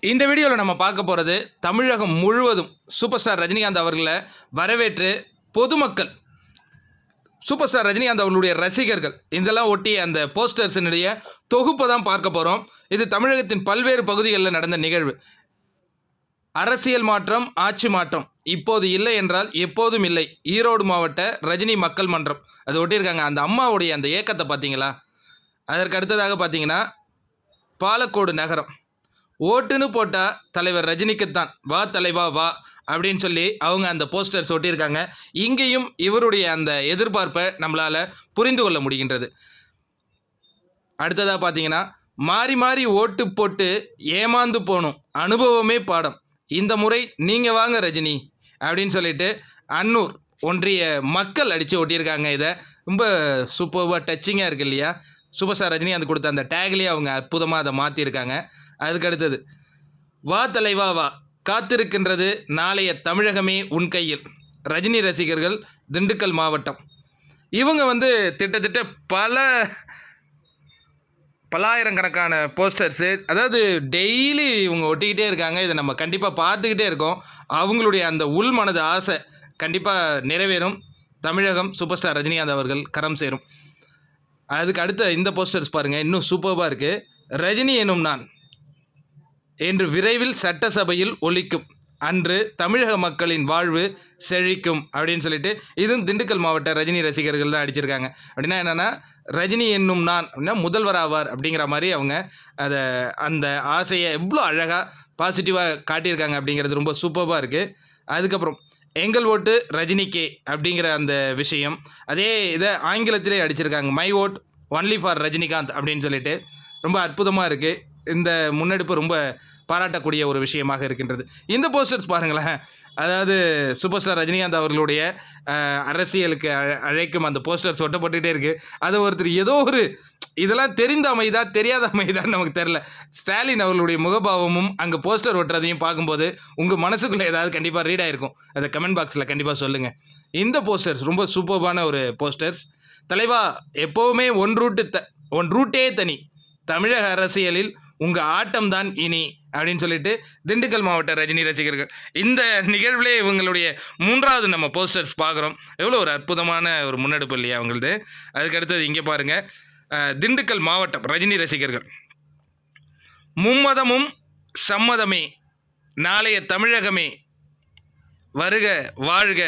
இந்த வீடியோவில் நம்ம பார்க்க போகிறது தமிழகம் முழுவதும் சூப்பர் ஸ்டார் ரஜினிகாந்த் அவர்களை வரவேற்று பொதுமக்கள் சூப்பர் ஸ்டார் ரஜினிகாந்த் அவர்களுடைய ரசிகர்கள் இதெல்லாம் ஒட்டி அந்த போஸ்டர்ஸினுடைய தொகுப்பை தான் பார்க்க போகிறோம். இது தமிழகத்தின் பல்வேறு பகுதிகளில் நடந்த நிகழ்வு. அரசியல் மாற்றம், ஆட்சி மாற்றம் இப்போது இல்லை என்றால் எப்போதும் இல்லை. ஈரோடு மாவட்ட ரஜினி மக்கள் மன்றம் அது ஒட்டியிருக்காங்க. அந்த அம்மாவுடைய அந்த ஏக்கத்தை பார்த்தீங்களா? அதற்கு அடுத்ததாக பார்த்தீங்கன்னா பாலக்கோடு நகரம் ஓட்டுன்னு போட்டால் தலைவர் ரஜினிக்குத்தான், வா தலைவா வா அப்படின்னு சொல்லி அவங்க அந்த போஸ்டர்ஸ் ஒட்டியிருக்காங்க. இங்கேயும் இவருடைய அந்த எதிர்பார்ப்பை நம்மளால் புரிந்து கொள்ள முடிகின்றது. அடுத்ததாக பார்த்தீங்கன்னா மாறி மாறி ஓட்டு போட்டு ஏமாந்து போகணும், அனுபவமே பாடம், இந்த முறை நீங்கள் வாங்க ரஜினி அப்படின்னு சொல்லிட்டு அன்னூர் ஒன்றிய மக்கள் அடித்து ஒட்டியிருக்காங்க. இதை ரொம்ப சூப்பர்வாக டச்சிங்காக இருக்குது இல்லையா? சூப்பர் ஸ்டார் ரஜினி அந்த கொடுத்த அந்த டேக்லேயே அவங்க அற்புதமாக அதை மாற்றியிருக்காங்க. அதுக்கு அடுத்தது வா தலைவா வா, காத்திருக்கின்றது நாளைய தமிழகமே உன் கையில். ரஜினி ரசிகர்கள் திண்டுக்கல் மாவட்டம் இவங்க திட்டத்தட்ட பலாயிரக்கணக்கான போஸ்டர்ஸு, அதாவது டெய்லி இவங்க ஒட்டிக்கிட்டே இருக்காங்க. இதை நம்ம கண்டிப்பாக பார்த்துக்கிட்டே இருக்கோம். அவங்களுடைய அந்த உள் மனது ஆசை கண்டிப்பாக நிறைவேறும். தமிழகம் சூப்பர் ஸ்டார் ரஜினிகாந்த் அவர்கள் கரம் சேரும். அதுக்கு அடுத்த இந்த போஸ்டர்ஸ் பாருங்கள், இன்னும் சூப்பர்பாக இருக்குது. ரஜினி எனும் நான் என்று விரைவில் சட்டசபையில் ஒலிக்கும், அன்று தமிழக மக்களின் வாழ்வு செழிக்கும் அப்படின்னு சொல்லிட்டு இதுவும் திண்டுக்கல் மாவட்ட ரஜினி ரசிகர்கள் தான் அடிச்சிருக்காங்க. அப்படின்னா என்னென்னா ரஜினி என்னும் நான் அப்படின்னா முதல்வர் ஆவார் அப்படிங்கிற மாதிரி அவங்க அதை அந்த ஆசையை எவ்வளோ அழகாக பாசிட்டிவாக காட்டியிருக்காங்க அப்படிங்கிறது ரொம்ப சூப்பராக இருக்குது. அதுக்கப்புறம் எங்கள் ஓட்டு ரஜினிக்கே அப்படிங்கிற அந்த விஷயம், அதே இதை ஆங்கிலத்திலே அடிச்சிருக்காங்க, my vote only for Rajinikanth அப்படின்னு சொல்லிட்டு ரொம்ப அற்புதமாக இருக்குது. இந்த முன்னெடுப்பு ரொம்ப பாராட்டக்கூடிய ஒரு விஷயமாக இருக்கின்றது. இந்த போஸ்டர்ஸ் பாருங்களேன், அதாவது சூப்பர் ஸ்டார் ரஜினிகாந்த் அவர்களுடைய அரசியலுக்கு அழைக்கும் அந்த போஸ்டர்ஸ் ஒட்டப்பட்டுகிட்டே இருக்குது. அது ஒருத்தர் ஏதோ ஒரு இதெல்லாம் தெரிந்த அமைதா தெரியாத அமைதான்னு நமக்கு தெரில. ஸ்டாலின் அவர்களுடைய முகபாவமும் அங்கே போஸ்டர் ஒட்டுறதையும் பார்க்கும்போது உங்கள் மனசுக்குள்ளே ஏதாவது கண்டிப்பாக ரீட் ஆகிருக்கும். அதை கமெண்ட் பாக்ஸில் கண்டிப்பாக சொல்லுங்கள். இந்த போஸ்டர்ஸ் ரொம்ப சூப்பர்பான ஒரு போஸ்டர்ஸ். தலைவா எப்போவுமே ஒன் ரூட்டே தனி, தமிழக அரசியலில் உங்கள் ஆட்டம் தான் இனி அப்படின்னு சொல்லிட்டு திண்டுக்கல் மாவட்ட ரஜினி ரசிகர்கள் இந்த நிகழ்விலே இவங்களுடைய 3வது நம்ம போஸ்டர்ஸ் பார்க்குறோம். எவ்வளோ ஒரு அற்புதமான ஒரு முன்னெடுப்பு இல்லையா அவங்களது? அதுக்கடுத்தது இங்கே பாருங்கள், திண்டுக்கல் மாவட்டம் ரஜினி ரசிகர்கள் மும்மதமும் சம்மதமே, நாளைய தமிழகமே வருக வாழ்க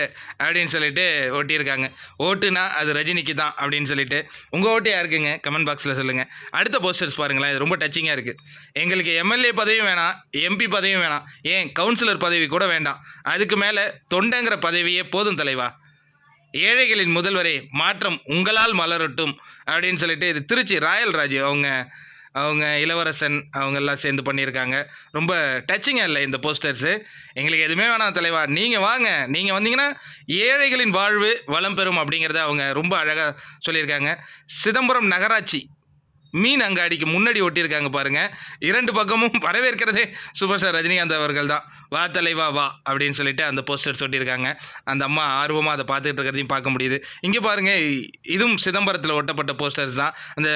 அப்படின்னு சொல்லிட்டு ஒட்டியிருக்காங்க. ஓட்டுனா அது ரஜினிக்கு தான் அப்படின்னு சொல்லிட்டு உங்கள் ஓட்டு யாருக்குங்க கமெண்ட் பாக்ஸில் சொல்லுங்கள். அடுத்த போஸ்டர்ஸ் பாருங்களேன், இது ரொம்ப டச்சிங்காக இருக்குது. எங்களுக்கு எம்எல்ஏ பதவியும் வேணாம், எம்பி பதவியும் வேணாம், ஏன் கவுன்சிலர் பதவி கூட வேண்டாம், அதுக்கு மேலே தொண்டைங்கிற பதவியே போதும் தலைவா, ஏழைகளின் முதல்வரே மாற்றம் உங்களால் மலரட்டும் அப்படின்னு சொல்லிட்டு இது திருச்சி ராயல் ராஜு அவங்க இளவரசன் அவங்கெல்லாம் சேர்ந்து பண்ணியிருக்காங்க. ரொம்ப டச்சிங்காக இல்லை இந்த போஸ்டர்ஸு? எங்களுக்கு எதுவுமே வேணாம் தலைவா, நீங்கள் வாங்க, நீங்கள் வந்தீங்கன்னா ஏழைகளின் வாழ்வு வளம் பெறும் அப்படிங்கிறத அவங்க ரொம்ப அழகாக சொல்லியிருக்காங்க. சிதம்பரம் நகராட்சி மீன் அங்காடிக்கு முன்னாடி ஒட்டியிருக்காங்க பாருங்கள். 2 பக்கமும் வரவேற்கிறதே சூப்பர் ஸ்டார் ரஜினிகாந்த் அவர்கள் தான். வா தலைவா வா அப்படின்னு சொல்லிட்டு அந்த போஸ்டர்ஸ் ஒட்டியிருக்காங்க. அந்த அம்மா ஆர்வமாக அதை பார்த்துக்கிட்டு இருக்கிறதையும் பார்க்க முடியுது. இங்கே பாருங்கள், இதுவும் சிதம்பரத்தில் ஒட்டப்பட்ட போஸ்டர்ஸ் தான். அந்த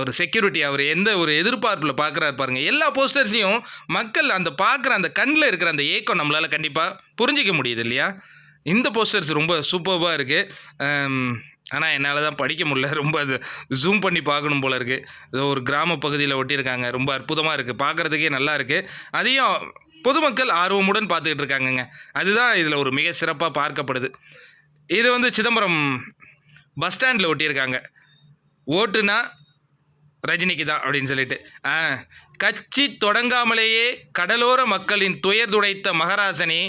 ஒரு செக்யூரிட்டி அவர் எந்த ஒரு எதிர்பார்ப்பில் பார்க்குறாரு பாருங்கள். எல்லா போஸ்டர்ஸையும் மக்கள் அந்த பார்க்குற அந்த கண்ணில் இருக்கிற அந்த ஏக்கம் நம்மளால் கண்டிப்பாக புரிஞ்சிக்க முடியுது இல்லையா? இந்த போஸ்டர்ஸ் ரொம்ப சூப்பர்பாக இருக்குது. ஆனால் என்னால் தான் படிக்க முடியல, ரொம்ப அது ஜூம் பண்ணி பார்க்கணும் போல் இருக்குது. ஏதோ ஒரு கிராம பகுதியில் ஒட்டியிருக்காங்க, ரொம்ப அற்புதமாக இருக்குது, பார்க்குறதுக்கே நல்லா இருக்குது. அதையும் பொதுமக்கள் ஆர்வமுடன் பார்த்துக்கிட்டு இருக்காங்கங்க. அதுதான் இதில் ஒரு மிக சிறப்பாக பார்க்கப்படுது. இது சிதம்பரம் பஸ் ஸ்டாண்டில் ஒட்டியிருக்காங்க, ஓட்டுனா ரஜினிக்கு தான் அப்படின்னு சொல்லிட்டு. கட்சி தொடங்காமலேயே கடலோர மக்களின் துயர் துடைத்த மகராசனே,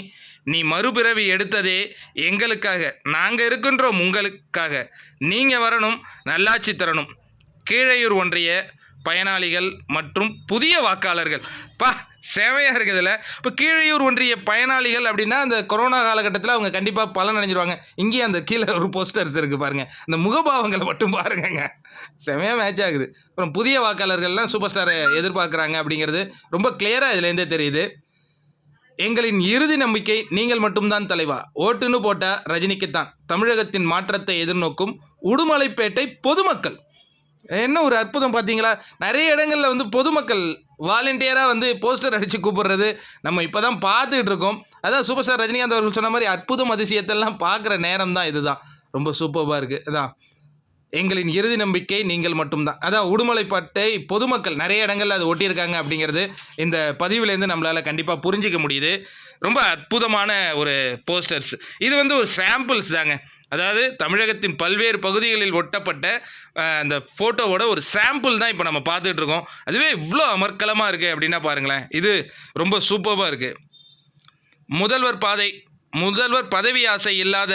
நீ மறுபிறவி எடுத்ததே எங்களுக்காக, நாங்கள் இருக்கின்றோம் உங்களுக்காக, நீங்கள் வரணும், நல்லாட்சி தரணும். கீழையூர் ஒன்றிய பயனாளிகள் மற்றும் புதிய வாக்காளர்கள். சேவையாக இருக்குதுல்ல? இப்போ கீழையூர் ஒன்றிய பயனாளிகள் அப்படின்னா அந்த கொரோனா காலகட்டத்தில் அவங்க கண்டிப்பாக பலன் அடைஞ்சிருவாங்க. இங்கேயும் அந்த கீழே ஒரு போஸ்டர்ஸ் இருக்குது பாருங்கள், அந்த முகபாவங்களை மட்டும் பாருங்கங்க, செமையாக மேட்ச் ஆகுது. அப்புறம் புதிய வாக்காளர்கள்லாம் சூப்பர் ஸ்டாரை எதிர்பார்க்குறாங்க அப்படிங்கிறது ரொம்ப கிளியராக இதுலேருந்தே தெரியுது. எங்களின் இறுதி நம்பிக்கை நீங்கள் மட்டும்தான் தலைவா, ஓட்டுன்னு போட்டால் ரஜினிக்குத்தான், தமிழகத்தின் மாற்றத்தை எதிர்நோக்கும் உடுமலைப்பேட்டை பொதுமக்கள். என்ன ஒரு அற்புதம் பார்த்தீங்களா? நிறைய இடங்களில் பொதுமக்கள் வாலண்டியராக வந்து போஸ்டர் அடித்து கூப்பிடுறது நம்ம இப்போ தான் பார்த்துக்கிட்டு இருக்கோம். அதான் சூப்பர் ஸ்டார் ரஜினிகாந்த் அவர்கள் சொன்ன மாதிரி அற்புதம் அதிசயத்தெல்லாம் பார்க்குற நேரம் தான் இதுதான். ரொம்ப சூப்பராக இருக்குது. அதான் எங்களின் இறுதி நம்பிக்கை நீங்கள் மட்டும்தான். அதான் உடுமலைப்பேட்டை பொதுமக்கள் நிறைய இடங்கள்ல அது ஒட்டியிருக்காங்க அப்படிங்கிறது இந்த பதிவுலேருந்து நம்மளால் கண்டிப்பாக புரிஞ்சிக்க முடியுது. ரொம்ப அற்புதமான ஒரு போஸ்டர்ஸ். இது வந்து ஒரு சாம்பிள்ஸ் தாங்க. அதாவது தமிழகத்தின் பல்வேறு பகுதிகளில் ஒட்டப்பட்ட அந்த ஃபோட்டோவோட ஒரு சாம்பிள் தான் இப்போ நம்ம பார்த்துட்டு இருக்கோம். அதுவே இவ்வளோ அமர்க்கலமாக இருக்குது அப்படின்னா பாருங்களேன். இது ரொம்ப சூப்பராக இருக்குது. முதல்வர் பதவி ஆசை இல்லாத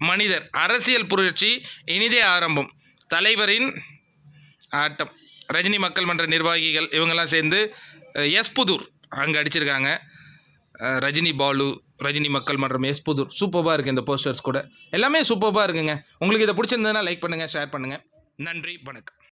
மனிதர், அரசியல் புரட்சி இனிதே ஆரம்பம், தலைவரின் ஆட்டம், ரஜினி மக்கள் மன்ற நிர்வாகிகள் இவங்கெல்லாம் சேர்ந்து எஸ்புதூர் அங்கே அடிச்சிருக்காங்க. ரஜினி பாலு, ரஜினி மக்கள் மன்றம், எஸ்புதூர். சூப்பராக இருக்குது இந்த போஸ்டர்ஸ் கூட. எல்லாமே சூப்பராக இருக்குங்க. உங்களுக்கு இதை பிடிச்சிருந்ததுன்னா லைக் பண்ணுங்கள், ஷேர் பண்ணுங்கள். நன்றி, வணக்கம்.